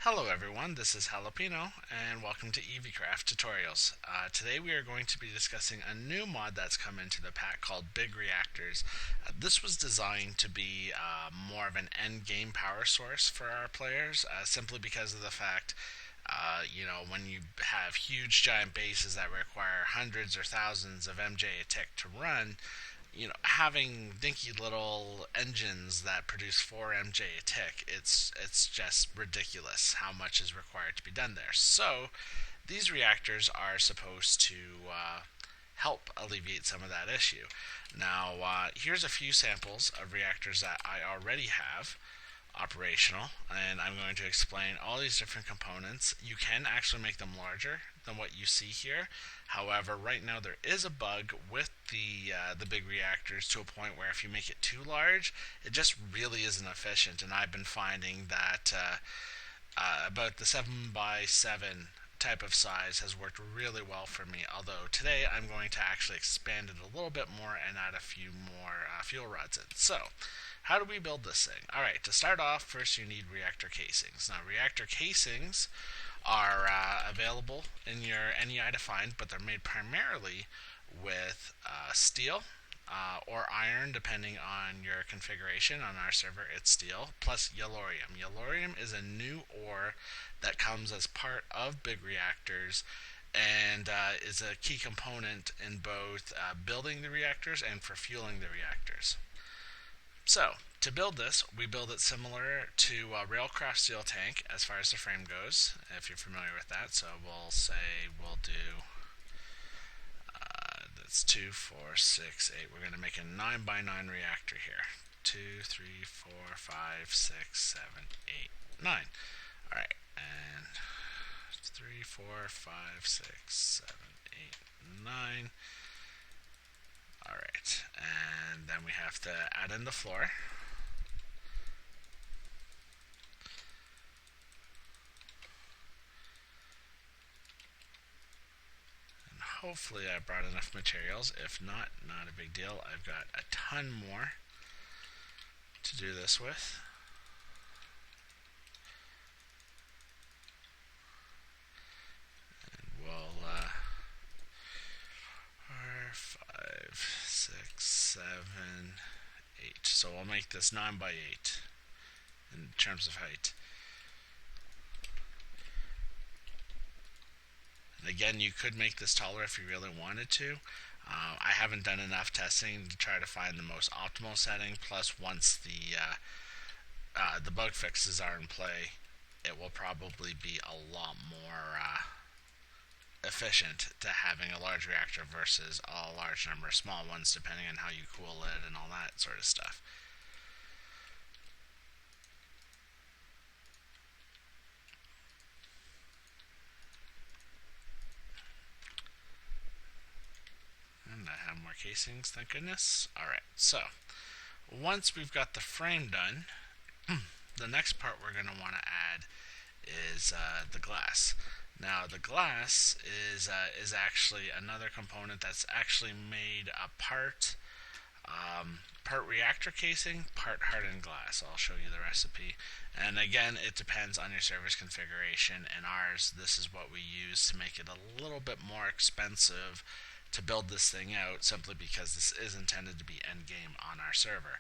Hello everyone, this is Jalapeno, and welcome to Eaveecraft Tutorials. Today we are going to be discussing a new mod that's come into the pack called Big Reactors. This was designed to be more of an end-game power source for our players, simply because of the fact when you have huge giant bases that require hundreds or thousands of MJ a tick to run, having dinky little engines that produce 4 MJ a tick, it's just ridiculous how much is required to be done there. So these reactors are supposed to help alleviate some of that issue. Now, here's a few samples of reactors that I already have operational, and I'm going to explain all these different components. You can actually make them larger than what you see here. However, right now there is a bug with the big reactors, to a point where if you make it too large, it just really isn't efficient. And I've been finding that about the 7x7 type of size has worked really well for me. Although today I'm going to actually expand it a little bit more and add a few more fuel rods in. So, how do we build this thing? Alright, to start off, first you need reactor casings. Now, reactor casings are available in your NEI to find, but they're made primarily with steel or iron, depending on your configuration. On our server, it's steel, plus yellorium. Yellorium is a new ore that comes as part of big reactors and is a key component in both building the reactors and for fueling the reactors. So, to build this, we build it similar to Railcraft steel tank as far as the frame goes, if you're familiar with that. So we'll say we'll do, that's 2, 4, 6, 8. We're going to make a 9x9 reactor here. 2, 3, 4, 5, 6, 7, 8, 9. Alright, and 3, 4, 5, 6, 7, 8, 9. Alright, and then we have to add in the floor. And hopefully I brought enough materials. If not, not a big deal. I've got a ton more to do this with. And we'll 5, 6, 7, 8. So we'll make this 9x8 in terms of height. And again, you could make this taller if you really wanted to. I haven't done enough testing to try to find the most optimal setting. Plus, once the bug fixes are in play, it will probably be a lot more efficient to having a large reactor versus a large number of small ones, depending on how you cool it and all that sort of stuff. And I have more casings, thank goodness. Alright, so once we've got the frame done, the next part we're going to want to add is the glass. Now, the glass is actually another component that's actually made a part reactor casing, part hardened glass. I'll show you the recipe. And again, it depends on your server's configuration. And ours, this is what we use to make it a little bit more expensive to build this thing out, simply because this is intended to be endgame on our server.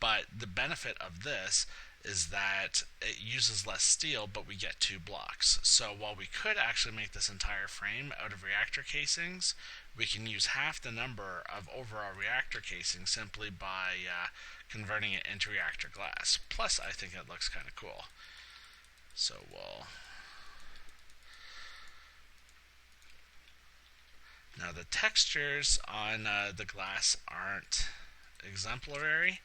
But the benefit of this is that it uses less steel, but we get 2 blocks. So while we could actually make this entire frame out of reactor casings, we can use half the number of overall reactor casings simply by converting it into reactor glass. Plus, I think it looks kind of cool. So we'll... Now, the textures on the glass aren't exemplary,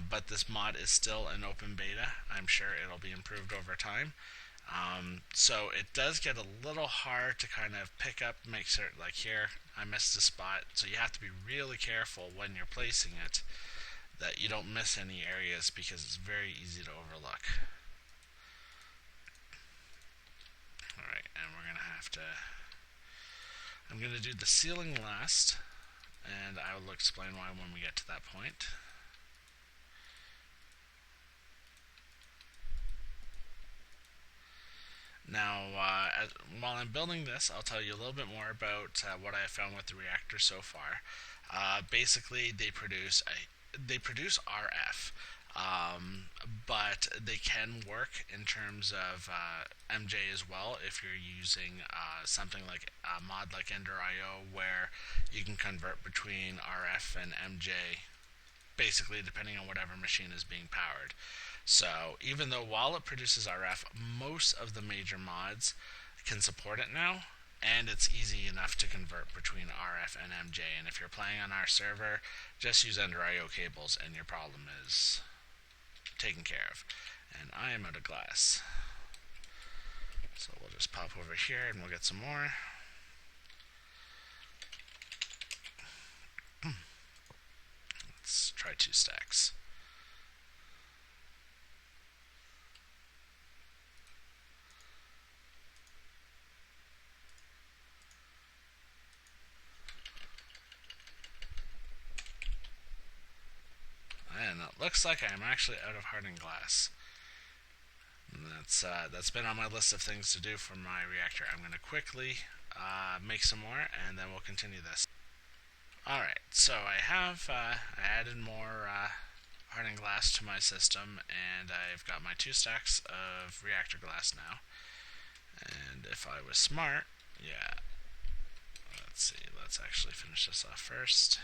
but this mod is still in open beta. I'm sure it'll be improved over time. So it does get a little hard to kind of pick up, make certain, like here, I missed a spot. So you have to be really careful when you're placing it that you don't miss any areas, because it's very easy to overlook. Alright, and we're going to have to... I'm going to do the ceiling last, and I will explain why when we get to that point. Now, while I'm building this, I'll tell you a little bit more about what I have found with the reactor so far. Basically, they produce RF, but they can work in terms of MJ as well if you're using something like a mod like Ender.io where you can convert between RF and MJ basically depending on whatever machine is being powered. So even though while it produces RF, most of the major mods can support it now, and it's easy enough to convert between RF and MJ. And if you're playing on our server, just use Ender.io cables and your problem is taken care of. And I am out of glass. So we'll just pop over here and we'll get some more. Let's try 2 stacks. And it looks like I am actually out of hardened glass. And that's been on my list of things to do for my reactor. I'm going to quickly make some more, and then we'll continue this. Alright, so I added more hardened glass to my system, and I've got my 2 stacks of reactor glass now. And if I was smart, yeah. Let's see, let's actually finish this off first.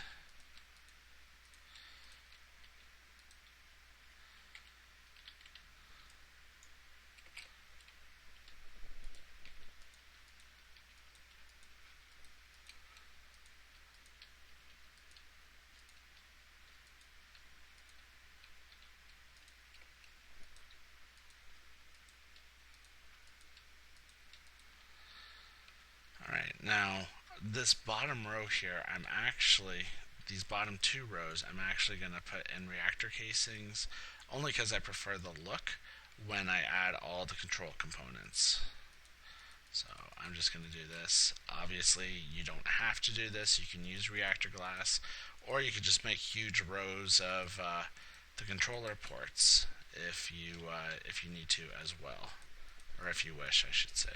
Alright, now this bottom row here, these bottom 2 rows, I'm actually going to put in reactor casings, only because I prefer the look when I add all the control components. So I'm just going to do this. Obviously, you don't have to do this. You can use reactor glass, or you could just make huge rows of the controller ports if you need to as well, or if you wish, I should say.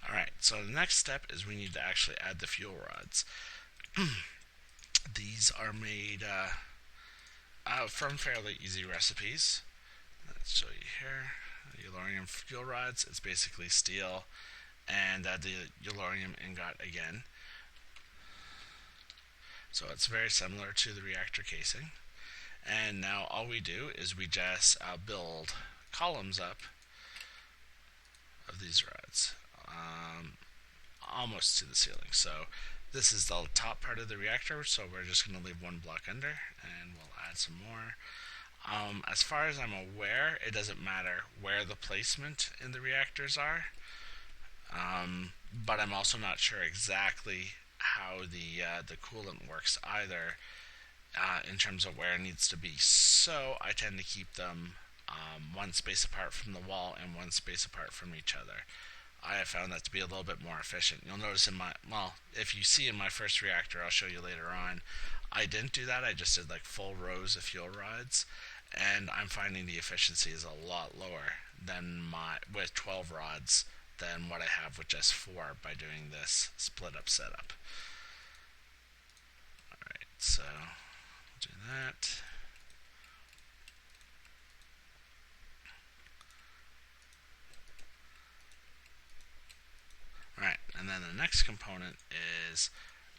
Alright, so the next step is we need to actually add the fuel rods. These are made from fairly easy recipes. Let's show you here. Yellorium fuel rods, it's basically steel and the yellorium ingot again. So it's very similar to the reactor casing. And now all we do is we just build columns up of these rods. Almost to the ceiling. So this is the top part of the reactor, so we're just going to leave 1 block under, and we'll add some more. As far as I'm aware, it doesn't matter where the placement in the reactors are, but I'm also not sure exactly how the coolant works either, in terms of where it needs to be. So I tend to keep them 1 space apart from the wall and 1 space apart from each other. I have found that to be a little bit more efficient. You'll notice if you see in my first reactor, I'll show you later on, I didn't do that. I just did like full rows of fuel rods, and I'm finding the efficiency is a lot lower than with 12 rods than what I have with just 4 by doing this split up setup. Alright, so we'll do that. Alright, and then the next component is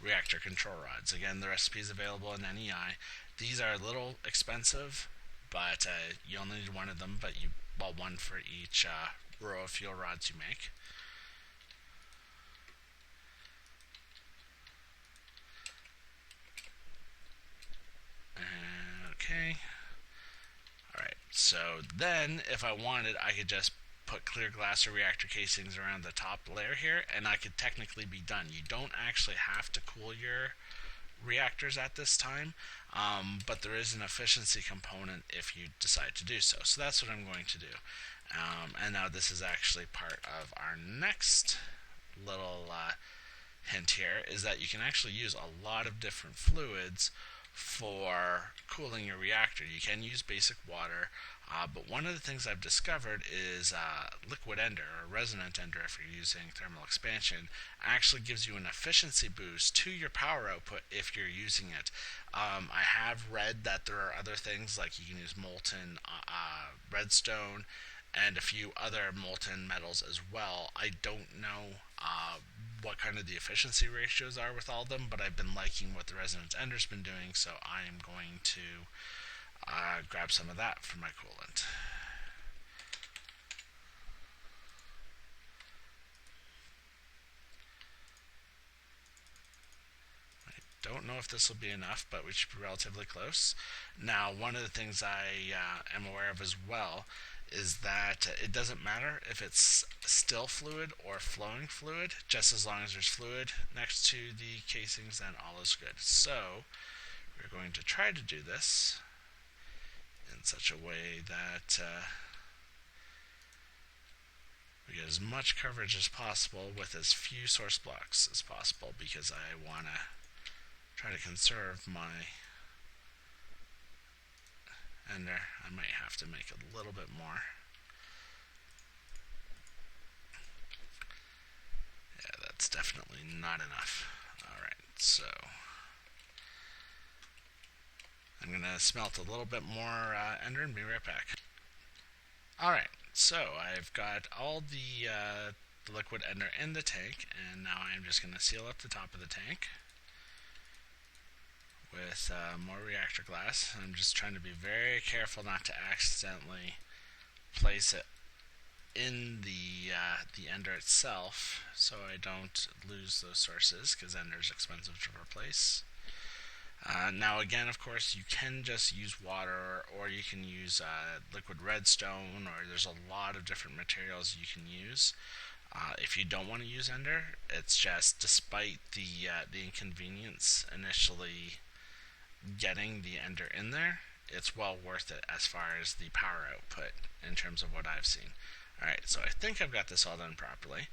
reactor control rods. Again, the recipe is available in NEI. These are a little expensive, but you only need 1 of them, but 1 for each row of fuel rods you make. Okay. Alright, So then, if I wanted, I could just put clear glass or reactor casings around the top layer here, and I could technically be done. You don't actually have to cool your reactors at this time, but there is an efficiency component if you decide to do so. So that's what I'm going to do. And now this is actually part of our next little hint here, is that you can actually use a lot of different fluids for cooling your reactor. You can use basic water, but one of the things I've discovered is liquid ender, or resonant ender if you're using thermal expansion, actually gives you an efficiency boost to your power output if you're using it. I have read that there are other things, like you can use molten redstone and a few other molten metals as well. I don't know what kind of the efficiency ratios are with all of them, but I've been liking what the Resonance Ender's been doing, so I am going to grab some of that for my coolant. I don't know if this will be enough, but we should be relatively close. Now, one of the things I am aware of as well is that it doesn't matter if it's still fluid or flowing fluid, just as long as there's fluid next to the casings, then all is good. So we're going to try to do this in such a way that we get as much coverage as possible with as few source blocks as possible, because I want to try to conserve my ender. I might have to make a little bit more. Yeah, that's definitely not enough. Alright, so I'm going to smelt a little bit more ender and be right back. Alright, so I've got all the liquid ender in the tank, and now I'm just going to seal up the top of the tank with more reactor glass. I'm just trying to be very careful not to accidentally place it in the ender itself, so I don't lose those sources, because ender is expensive to replace. Now again, of course, you can just use water, or you can use liquid redstone, or there's a lot of different materials you can use. If you don't want to use ender, it's just, despite the inconvenience initially getting the ender in there, it's well worth it as far as the power output in terms of what I've seen. Alright, so I think I've got this all done properly.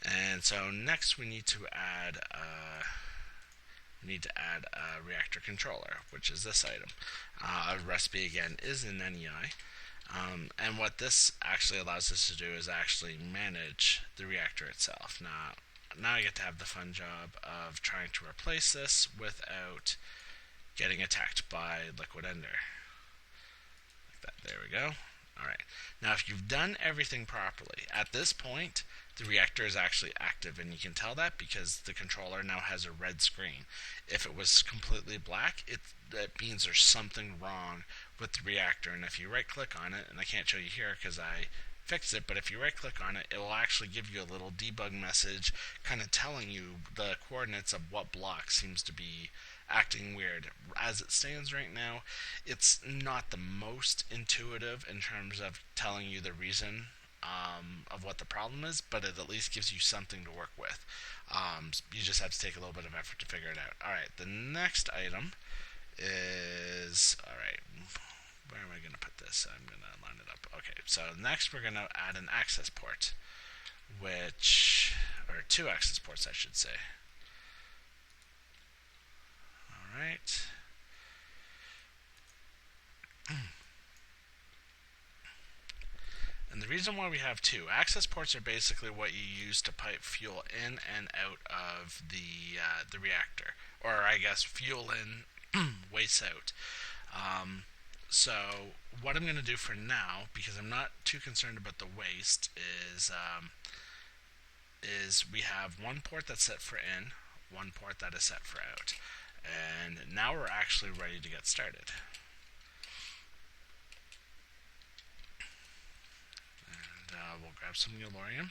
And so next we need to add a reactor controller, which is this item. Recipe again is in NEI. And what this actually allows us to do is actually manage the reactor itself. Now I get to have the fun job of trying to replace this without getting attacked by liquid ender. Like that. There we go. Alright. Now if you've done everything properly, at this point the reactor is actually active, and you can tell that because the controller now has a red screen. If it was completely black, that means there's something wrong with the reactor, and if you right click on it, and I can't show you here because I fixed it, but if you right click on it, it will actually give you a little debug message kind of telling you the coordinates of what block seems to be acting weird. As it stands right now, it's not the most intuitive in terms of telling you the reason of what the problem is, but it at least gives you something to work with. You just have to take a little bit of effort to figure it out. Alright, the next item is, alright, where am I going to put this? I'm going to line it up. Okay, so next we're going to add an access port, or two access ports I should say. Alright. And the reason why we have two access ports are basically what you use to pipe fuel in and out of the reactor, or I guess fuel in, waste out. So what I'm going to do for now, because I'm not too concerned about the waste, is we have one port that's set for in, one port that is set for out, and now we're actually ready to get started. We'll grab some Yellorium.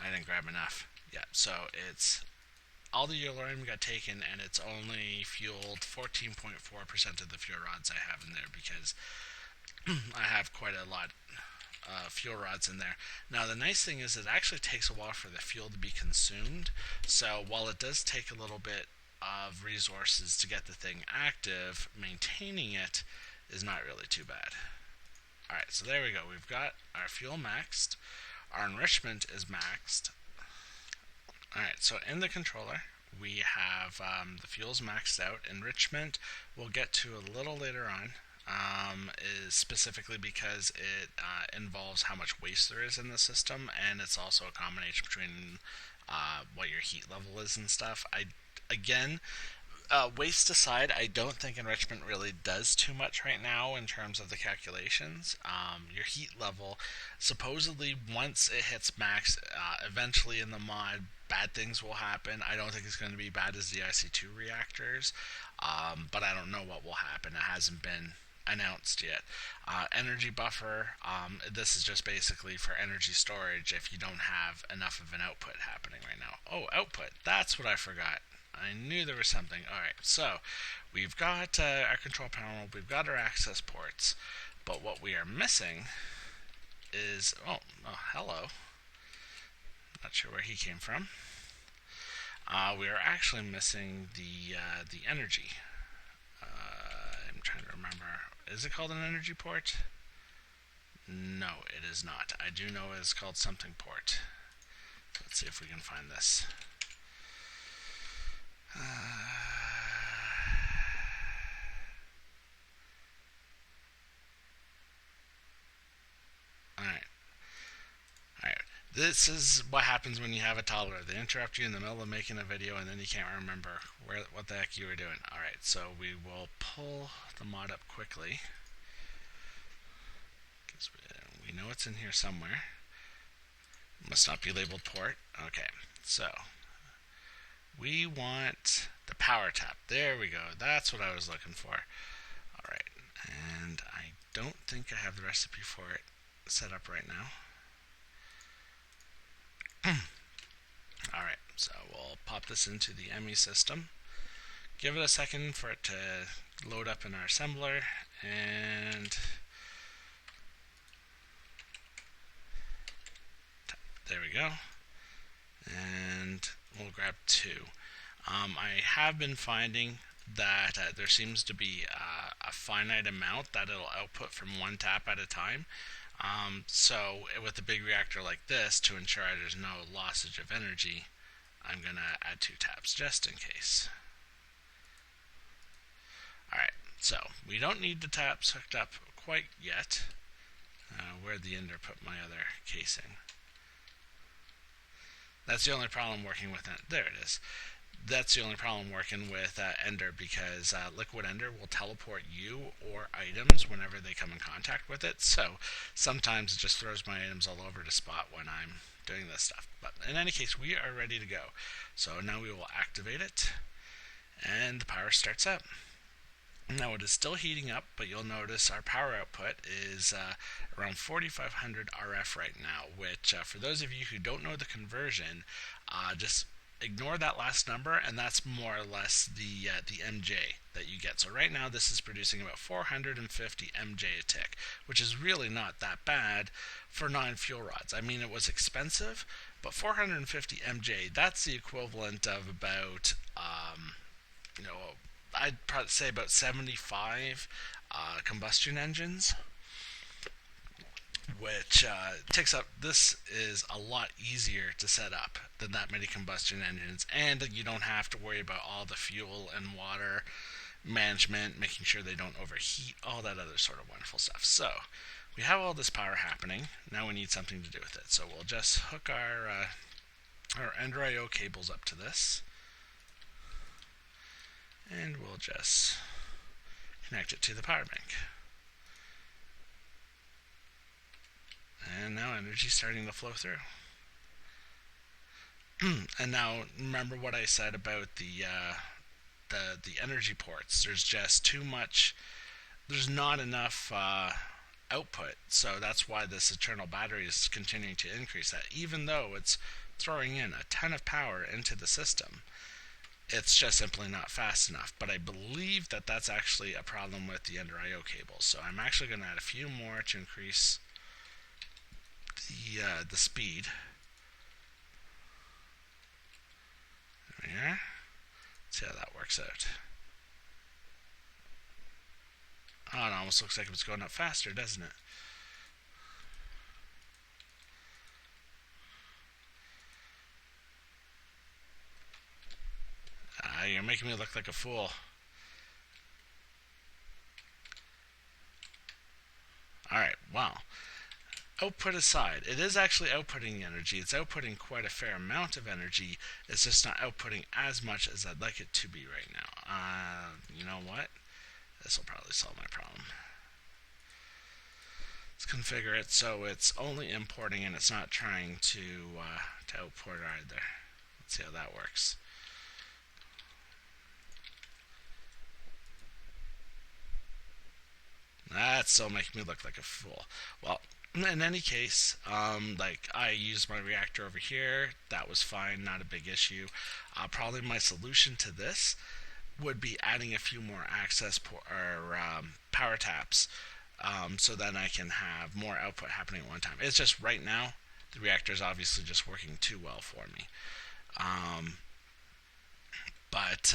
I didn't grab enough. Yeah, so it's all the uranium got taken, and it's only fueled 14.4% of the fuel rods I have in there because I have quite a lot fuel rods in there. Now the nice thing is it actually takes a while for the fuel to be consumed, so while it does take a little bit of resources to get the thing active, maintaining it is not really too bad. Alright, so there we go. We've got our fuel maxed. Our enrichment is maxed. Alright, so in the controller, we have the fuels maxed out. Enrichment we'll get to a little later on, is specifically because it involves how much waste there is in the system, and it's also a combination between what your heat level is and stuff. Again, waste aside, I don't think enrichment really does too much right now in terms of the calculations. Your heat level, supposedly once it hits max, eventually in the mod, bad things will happen. I don't think it's going to be bad as the IC2 reactors, but I don't know what will happen. It hasn't been announced yet. Energy buffer, this is just basically for energy storage if you don't have enough of an output happening right now. Oh, output, that's what I forgot. I knew there was something. Alright, so we've got our control panel, we've got our access ports, but what we are missing is, oh hello. Not sure where he came from. We are actually missing the energy. I'm trying to remember. Is it called an energy port? No, it is not. I do know it's called something port. Let's see if we can find this. Alright. This is what happens when you have a toddler. They interrupt you in the middle of making a video and then you can't remember what the heck you were doing. Alright, so we will pull the mod up quickly, because we know it's in here somewhere. Must not be labeled port. Okay, so we want the power tap. There we go. That's what I was looking for. Alright, and I don't think I have the recipe for it set up right now. Alright, so we'll pop this into the ME system. Give it a second for it to load up in our assembler, and there we go. And we'll grab two. I have been finding that there seems to be a finite amount that it'll output from one tap at a time. So with a big reactor like this, to ensure there's no lossage of energy, I'm going to add two taps just in case. Alright, so we don't need the taps hooked up quite yet. Where'd the ender put my other casing? That's the only problem working with it. There it is. That's the only problem working with Ender, because Liquid Ender will teleport you or items whenever they come in contact with it. So sometimes it just throws my items all over the spot when I'm doing this stuff. But in any case, we are ready to go. So now we will activate it, and the power starts up. Now it is still heating up, but you'll notice our power output is around 4500 RF right now, which for those of you who don't know the conversion, just ignore that last number, and that's more or less the MJ that you get. So right now this is producing about 450 MJ a tick, which is really not that bad for 9 fuel rods. I mean, it was expensive, but 450 MJ, that's the equivalent of about, I'd probably say about 75 combustion engines, which takes up, this is a lot easier to set up than that many combustion engines, and you don't have to worry about all the fuel and water management, making sure they don't overheat, all that other sort of wonderful stuff. So we have all this power happening. Now we need something to do with it, so we'll just hook our Ender IO cables up to this, and we'll just connect it to the power bank. And now energy's starting to flow through. And now remember what I said about the energy ports. There's just too much. There's not enough output, so that's why this eternal battery is continuing to increase that, even though it's throwing in a ton of power into the system. It's just simply not fast enough. But I believe that that's actually a problem with the under IO cables. So I'm actually going to add a few more to increase the speed. There we are. See how that works out. Oh, it almost looks like it's going up faster, doesn't it? You're making me look like a fool. Alright, wow. Output aside, it is actually outputting energy. It's outputting quite a fair amount of energy. It's just not outputting as much as I'd like it to be right now. You know what? This will probably solve my problem. Let's configure it so it's only importing and it's not trying to output either. Let's see how that works. That's still making me look like a fool. Well, in any case, like I used my reactor over here. That was fine, not a big issue. Probably my solution to this would be adding a few more power taps, so then I can have more output happening at one time. It's just right now the reactor is obviously just working too well for me. But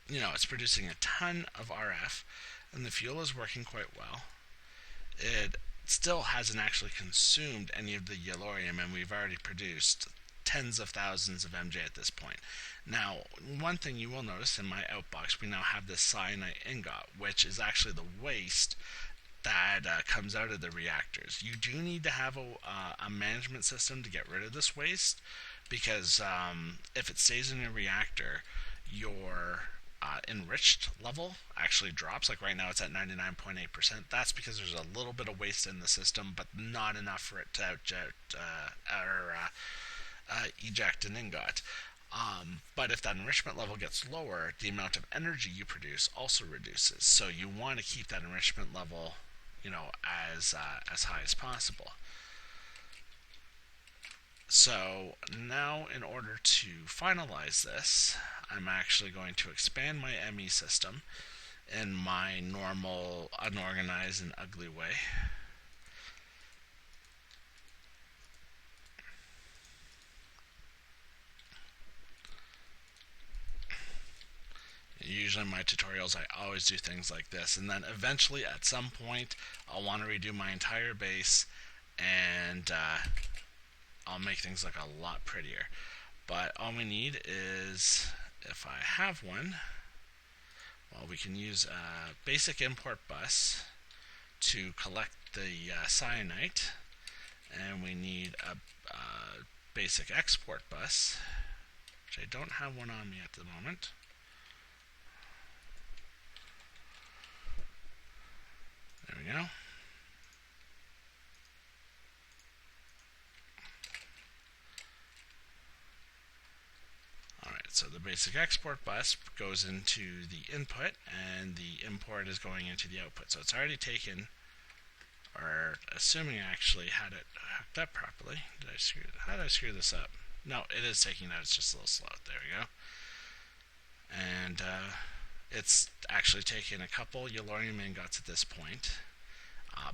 it's producing a ton of RF, and the fuel is working quite well. It still hasn't actually consumed any of the yellorium, and we've already produced tens of thousands of MJ at this point. Now, one thing you will notice in my outbox, we now have this cyanide ingot, which is actually the waste that comes out of the reactors. You do need to have a management system to get rid of this waste, because if it stays in your reactor, your enriched level actually drops. Like right now it's at 99.8%. That's because there's a little bit of waste in the system, but not enough for it to eject an ingot. But if that enrichment level gets lower, the amount of energy you produce also reduces. So you want to keep that enrichment level, as high as possible. So now, in order to finalize this, I'm actually going to expand my ME system in my normal, unorganized, and ugly way. Usually in my tutorials I always do things like this, and then eventually at some point I'll want to redo my entire base, and I'll make things look a lot prettier. But all we need is, if I have one, well, we can use a basic import bus to collect the cyanide, and we need a basic export bus, which I don't have one on me at the moment. There we go. Alright, so the basic export bus goes into the input, and the import is going into the output. So it's already taken, or assuming I actually had it hooked up properly. How did I screw this up? No, it is taking that. It's just a little slow. There we go. And it's actually taken a couple yellorium ingots at this point,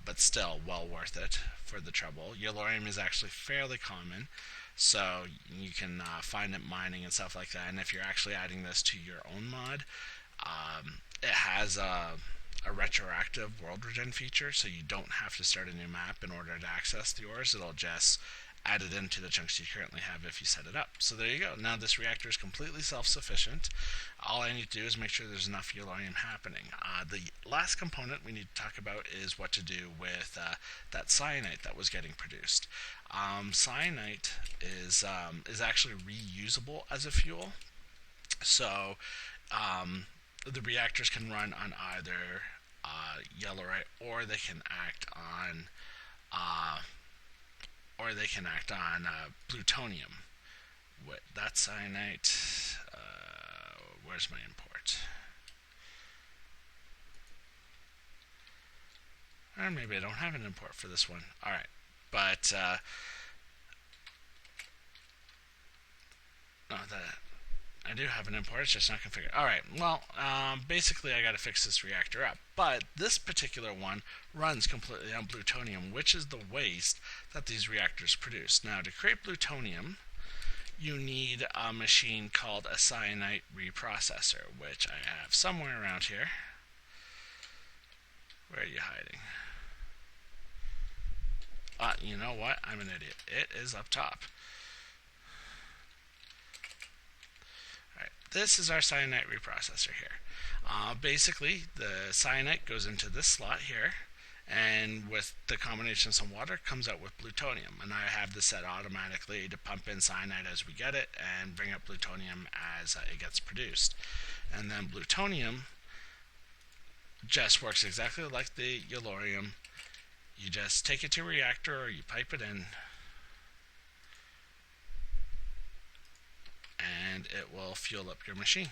but still well worth it for the trouble. Yellorium is actually fairly common, so you can find it mining and stuff like that. And if you're actually adding this to your own mod, it has a retroactive world regen feature, so you don't have to start a new map in order to access the ores. It'll just add it into the chunks you currently have if you set it up. So there you go. Now this reactor is completely self-sufficient. All I need to do is make sure there's enough yellorium happening. The last component we need to talk about is what to do with that cyanide that was getting produced. Cyanide is actually reusable as a fuel. So the reactors can run on either yellorite, or they can act on plutonium. That cyanide. Where's my import? Or maybe I don't have an import for this one. Alright. But I do have an import, it's just not configured. Alright, well, basically I gotta fix this reactor up. But this particular one runs completely on plutonium, which is the waste that these reactors produce. Now, to create plutonium, you need a machine called a cyanide reprocessor, which I have somewhere around here. Where are you hiding? You know what? I'm an idiot. It is up top. Alright, this is our cyanide reprocessor here. Basically, the cyanide goes into this slot here, and with the combination of some water, comes out with plutonium. And I have this set automatically to pump in cyanide as we get it, and bring up plutonium as it gets produced. And then plutonium just works exactly like the yellorium. You just take it to a reactor, or you pipe it in, and it will fuel up your machine.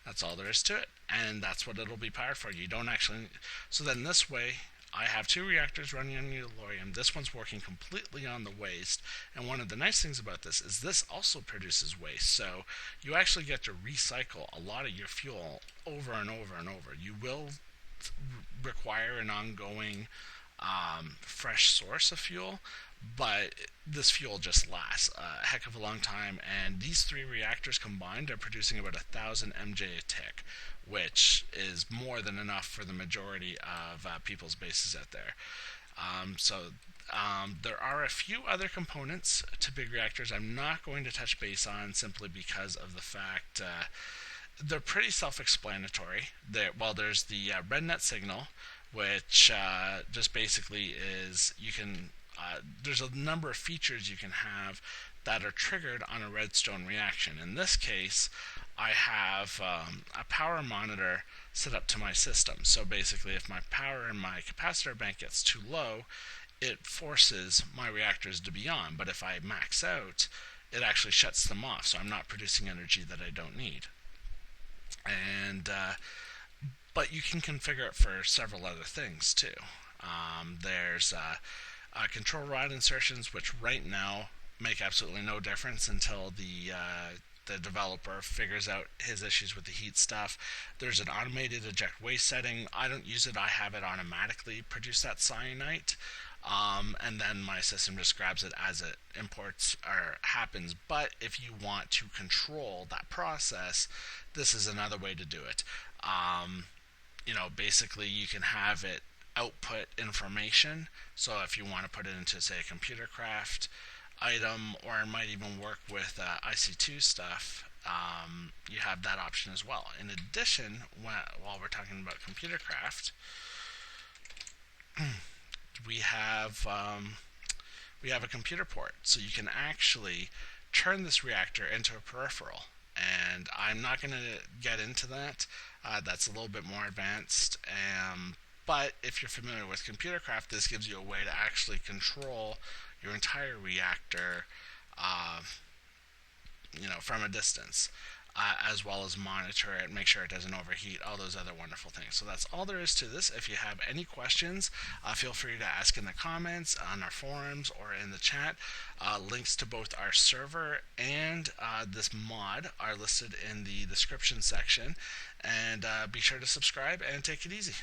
That's all there is to it, and that's what it'll be powered for. You don't actually... So then this way, I have two reactors running on yellorium. This one's working completely on the waste, and one of the nice things about this is this also produces waste, so you actually get to recycle a lot of your fuel over and over and over. You will require an ongoing fresh source of fuel, but this fuel just lasts a heck of a long time, and these three reactors combined are producing about 1,000 MJ a tick, which is more than enough for the majority of people's bases out there. There are a few other components to big reactors I'm not going to touch base on, simply because of the fact they're pretty self-explanatory. There's the red net signal, which just basically is there's a number of features you can have that are triggered on a redstone reaction. In this case, I have a power monitor set up to my system. So basically, if my power in my capacitor bank gets too low, it forces my reactors to be on. But if I max out, it actually shuts them off, so I'm not producing energy that I don't need. And but you can configure it for several other things too. There's control rod insertions, which right now make absolutely no difference until the developer figures out his issues with the heat stuff. There's an automated eject waste setting. I don't use it. I have it automatically produce that cyanide. And then my system just grabs it as it imports or happens. But if you want to control that process, this is another way to do it. Basically you can have it output information. So if you want to put it into, say, a Eaveecraft item, or it might even work with IC2 stuff, you have that option as well. In addition, while we're talking about Eaveecraft, we have a computer port, so you can actually turn this reactor into a peripheral. And I'm not going to get into that. That's a little bit more advanced. But if you're familiar with Eaveecraft, this gives you a way to actually control your entire reactor, from a distance, as well as monitor it, make sure it doesn't overheat, all those other wonderful things. So that's all there is to this. If you have any questions, feel free to ask in the comments, on our forums, or in the chat. Links to both our server and this mod are listed in the description section. And be sure to subscribe and take it easy.